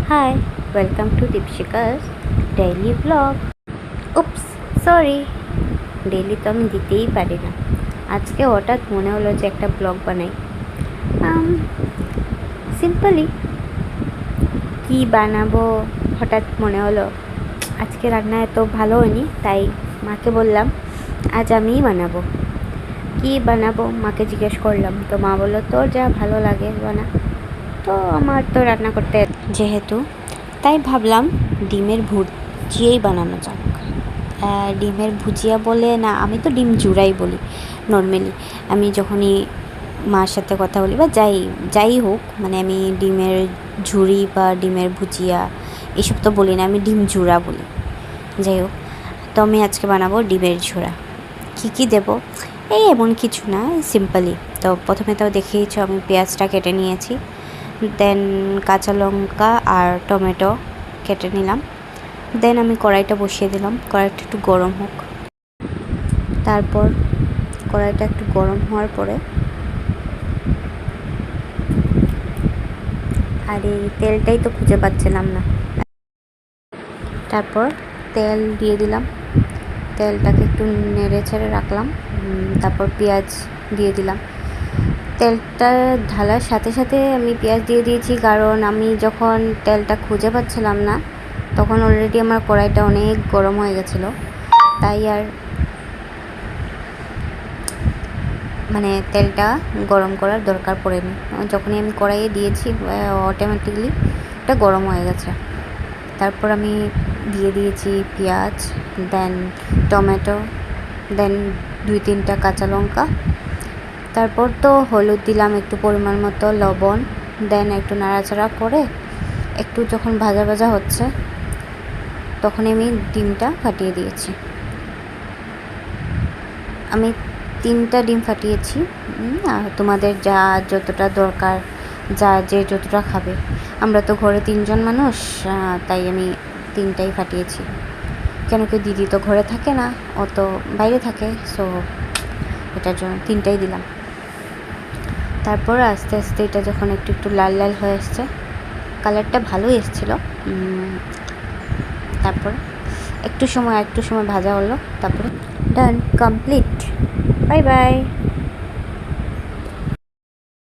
Hi, welcome to Dipshika's daily vlog. Oops, sorry. Daily তো আমি দিতেই পারি না। আজকে হঠাৎ মনে হলো যে একটা ব্লগ বানাই। সিম্পলি কি বানাবো হঠাৎ মনে হলো। আজকে রান্না এত ভালো হয়নি, তাই মাকে বললাম আজ আমিই বানাবো। কি বানাবো মাকে জিজ্ঞেস করলাম, তো মা বললো তোর যা ভালো লাগে বানা। তো আমার তো রান্না করতে যেহেতু, তাই ভাবলাম ডিমের ভুজিয়াই বানানো যাক। ডিমের ভুজিয়া বলে না, আমি তো ডিম জুড়াই বলি নর্মালি। আমি যখনই মার সাথে কথা বলি বা যাই হোক, মানে আমি ডিমের ঝুড়ি বা ডিমের ভুজিয়া এসব তো বলি না, আমি ডিম জুড়া বলি। যাই হোক, তো আমি আজকে বানাবো ডিমের ঝুড়া। কী দেবো এই এমন কিছু না, সিম্পলি। তো প্রথমে তো দেখিয়েছো আমি পেঁয়াজটা কেটে নিয়েছি, দেন কাঁচা লঙ্কা আর টমেটো কেটে নিলাম। দেন আমি কড়াইটা বসিয়ে দিলাম, কড়াইটা একটু গরম হোক। তারপর কড়াইটা একটু গরম হওয়ার পরে আর এই তেলটাই তো খুঁজে পাচ্ছিলাম না। তারপর তেল দিয়ে দিলাম, তেলটাকে একটু নেড়ে ছেড়ে রাখলাম। তারপর পেঁয়াজ দিয়ে দিলাম। তেলটা ঢালার সাথে সাথে আমি পেঁয়াজ দিয়ে দিয়েছি, কারণ আমি যখন তেলটা খুঁজে পাচ্ছিলাম না তখন অলরেডি আমার কড়াইটা অনেক গরম হয়ে গেছিলো, তাই আর মানে তেলটা গরম করার দরকার পড়েনি। যখনই আমি কড়াইয়ে দিয়েছি অটোমেটিকলি এটা গরম হয়ে গেছে। তারপর আমি দিয়ে দিয়েছি পেঁয়াজ, দেন টমেটো, দেন 2-3টা কাঁচা লঙ্কা। তারপর তো হলুদ দিলাম একটু পরিমাণ মতো, লবণ। দেন একটু নাড়াচাড়া করে একটু যখন ভাজা ভাজা হচ্ছে তখন আমি ডিমটা ফাটিয়ে দিয়েছি। আমি 3টা ডিম ফাটিয়েছি। আর তোমাদের যা যতটা দরকার, যে যতটা খাবে, আমরা তো ঘরে 3জন মানুষ, তাই আমি 3টাই ফাটিয়েছি। কেন কি দিদি তো ঘরে থাকে না, ও তো বাইরে থাকে, সো এটার জন্য 3টাই দিলাম। তারপর আস্তে আস্তে এটা যখন একটু একটু লাল লাল হয়ে এসছে, কালারটা ভালোই এসেছিলো। তারপর একটু সময় ভাজা হলো, তারপরে ডান, কমপ্লিট। Bye bye.